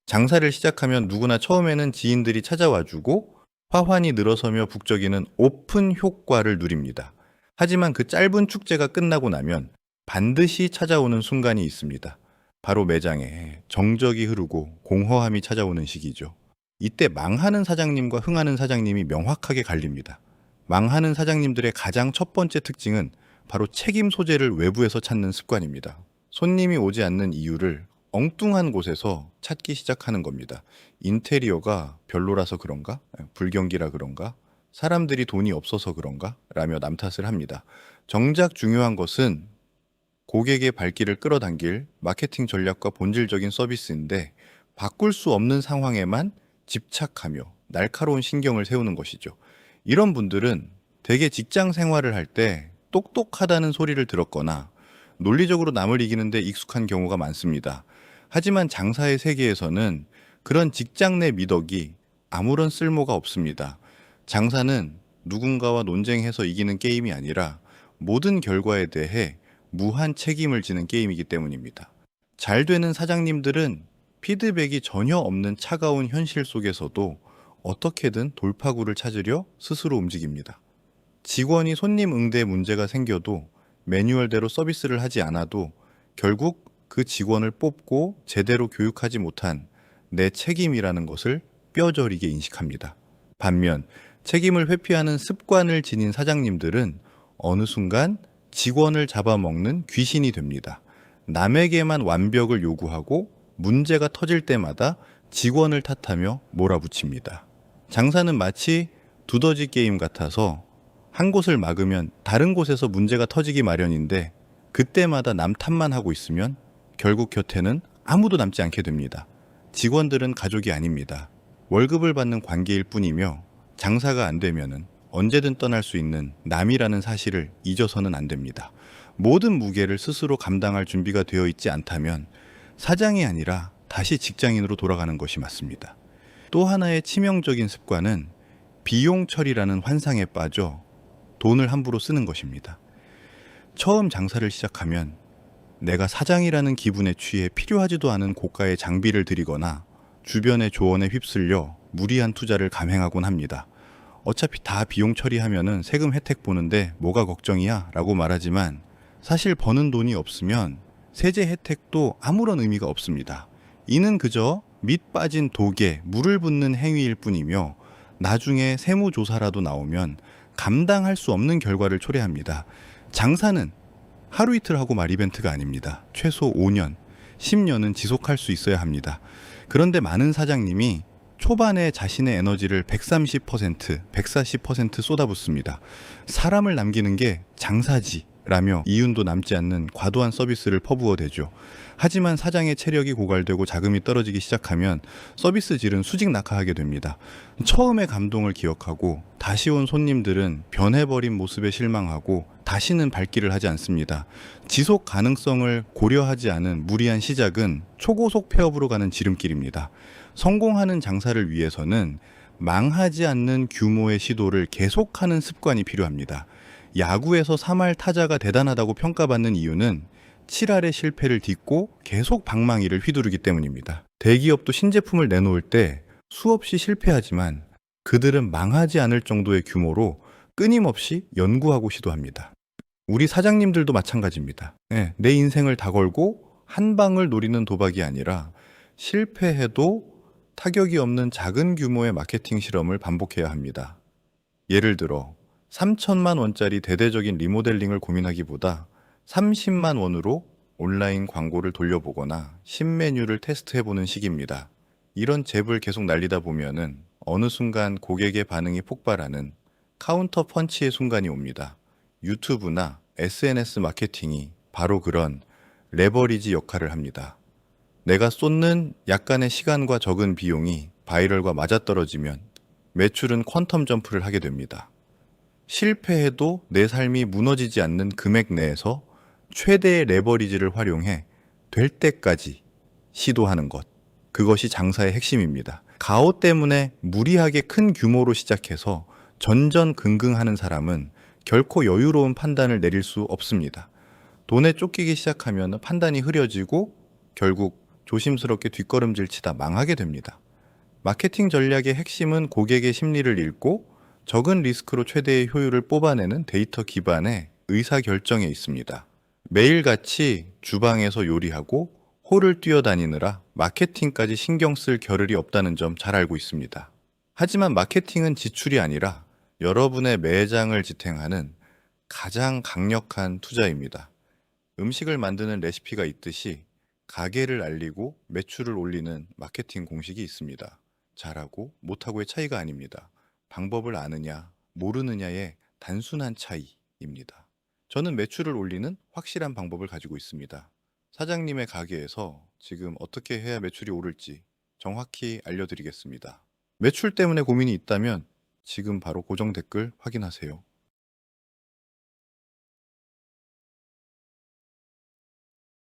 장사를 시작하면 누구나 처음에는 지인들이 찾아와주고 화환이 늘어서며 북적이는 오픈 효과를 누립니다. 하지만 그 짧은 축제가 끝나고 나면 반드시 찾아오는 순간이 있습니다. 바로 매장에 정적이 흐르고 공허함이 찾아오는 시기죠. 이때 망하는 사장님과 흥하는 사장님이 명확하게 갈립니다. 망하는 사장님들의 가장 첫 번째 특징은 바로 책임 소재를 외부에서 찾는 습관입니다. 손님이 오지 않는 이유를 엉뚱한 곳에서 찾기 시작하는 겁니다. 인테리어가 별로라서 그런가? 불경기라 그런가? 사람들이 돈이 없어서 그런가? 라며 남 탓을 합니다. 정작 중요한 것은 고객의 발길을 끌어당길 마케팅 전략과 본질적인 서비스인데 바꿀 수 없는 상황에만 집착하며 날카로운 신경을 세우는 것이죠. 이런 분들은 대개 직장 생활을 할 때 똑똑하다는 소리를 들었거나 논리적으로 남을 이기는데 익숙한 경우가 많습니다. 하지만 장사의 세계에서는 그런 직장 내 미덕이 아무런 쓸모가 없습니다. 장사는 누군가와 논쟁해서 이기는 게임이 아니라 모든 결과에 대해 무한 책임을 지는 게임이기 때문입니다. 잘 되는 사장님들은 피드백이 전혀 없는 차가운 현실 속에서도 어떻게든 돌파구를 찾으려 스스로 움직입니다. 직원이 손님 응대에 문제가 생겨도 매뉴얼대로 서비스를 하지 않아도 결국 그 직원을 뽑고 제대로 교육하지 못한 내 책임이라는 것을 뼈저리게 인식합니다. 반면 책임을 회피하는 습관을 지닌 사장님들은 어느 순간 직원을 잡아먹는 귀신이 됩니다. 남에게만 완벽을 요구하고 문제가 터질 때마다 직원을 탓하며 몰아붙입니다. 장사는 마치 두더지 게임 같아서 한 곳을 막으면 다른 곳에서 문제가 터지기 마련인데 그때마다 남 탓만 하고 있으면 결국 곁에는 아무도 남지 않게 됩니다. 직원들은 가족이 아닙니다. 월급을 받는 관계일 뿐이며 장사가 안 되면은 언제든 떠날 수 있는 남이라는 사실을 잊어서는 안 됩니다. 모든 무게를 스스로 감당할 준비가 되어 있지 않다면 사장이 아니라 다시 직장인으로 돌아가는 것이 맞습니다. 또 하나의 치명적인 습관은 비용 처리라는 환상에 빠져 돈을 함부로 쓰는 것입니다. 처음 장사를 시작하면 내가 사장이라는 기분에 취해 필요하지도 않은 고가의 장비를 들이거나 주변의 조언에 휩쓸려 무리한 투자를 감행하곤 합니다. 어차피 다 비용 처리하면은 세금 혜택 보는데 뭐가 걱정이야? 라고 말하지만 사실 버는 돈이 없으면 세제 혜택도 아무런 의미가 없습니다. 이는 그저 밑 빠진 독에 물을 붓는 행위일 뿐이며 나중에 세무조사라도 나오면 감당할 수 없는 결과를 초래합니다. 장사는 하루 이틀 하고 말 이벤트가 아닙니다. 최소 5년, 10년은 지속할 수 있어야 합니다. 그런데 많은 사장님이 초반에 자신의 에너지를 130%, 140% 쏟아붓습니다. 사람을 남기는 게 장사지라며 이윤도 남지 않는 과도한 서비스를 퍼부어대죠. 하지만 사장의 체력이 고갈되고 자금이 떨어지기 시작하면 서비스 질은 수직 낙하하게 됩니다. 처음의 감동을 기억하고 다시 온 손님들은 변해버린 모습에 실망하고 다시는 발길을 하지 않습니다. 지속 가능성을 고려하지 않은 무리한 시작은 초고속 폐업으로 가는 지름길입니다. 성공하는 장사를 위해서는 망하지 않는 규모의 시도를 계속하는 습관이 필요합니다. 야구에서 3할 타자가 대단하다고 평가받는 이유는 7할의 실패를 딛고 계속 방망이를 휘두르기 때문입니다. 대기업도 신제품을 내놓을 때 수없이 실패하지만 그들은 망하지 않을 정도의 규모로 끊임없이 연구하고 시도합니다. 우리 사장님들도 마찬가지입니다. 내 인생을 다 걸고 한 방을 노리는 도박이 아니라 실패해도 타격이 없는 작은 규모의 마케팅 실험을 반복해야 합니다. 예를 들어 3천만 원짜리 대대적인 리모델링을 고민하기보다 30만 원으로 온라인 광고를 돌려보거나 신메뉴를 테스트해보는 시기입니다. 이런 잽을 계속 날리다 보면은 어느 순간 고객의 반응이 폭발하는 카운터 펀치의 순간이 옵니다. 유튜브나 SNS 마케팅이 바로 그런 레버리지 역할을 합니다. 내가 쏟는 약간의 시간과 적은 비용이 바이럴과 맞아떨어지면 매출은 퀀텀 점프를 하게 됩니다. 실패해도 내 삶이 무너지지 않는 금액 내에서 최대의 레버리지를 활용해 될 때까지 시도하는 것. 그것이 장사의 핵심입니다. 가오 때문에 무리하게 큰 규모로 시작해서 전전긍긍하는 사람은 결코 여유로운 판단을 내릴 수 없습니다. 돈에 쫓기기 시작하면 판단이 흐려지고 결국 조심스럽게 뒷걸음질 치다 망하게 됩니다. 마케팅 전략의 핵심은 고객의 심리를 읽고 적은 리스크로 최대의 효율을 뽑아내는 데이터 기반의 의사결정에 있습니다. 매일같이 주방에서 요리하고 홀을 뛰어다니느라 마케팅까지 신경 쓸 겨를이 없다는 점 잘 알고 있습니다. 하지만 마케팅은 지출이 아니라 여러분의 매장을 지탱하는 가장 강력한 투자입니다. 음식을 만드는 레시피가 있듯이 가게를 알리고 매출을 올리는 마케팅 공식이 있습니다. 잘하고 못하고의 차이가 아닙니다. 방법을 아느냐, 모르느냐의 단순한 차이입니다. 저는 매출을 올리는 확실한 방법을 가지고 있습니다. 사장님의 가게에서 지금 어떻게 해야 매출이 오를지 정확히 알려드리겠습니다. 매출 때문에 고민이 있다면 지금 바로 고정 댓글 확인하세요.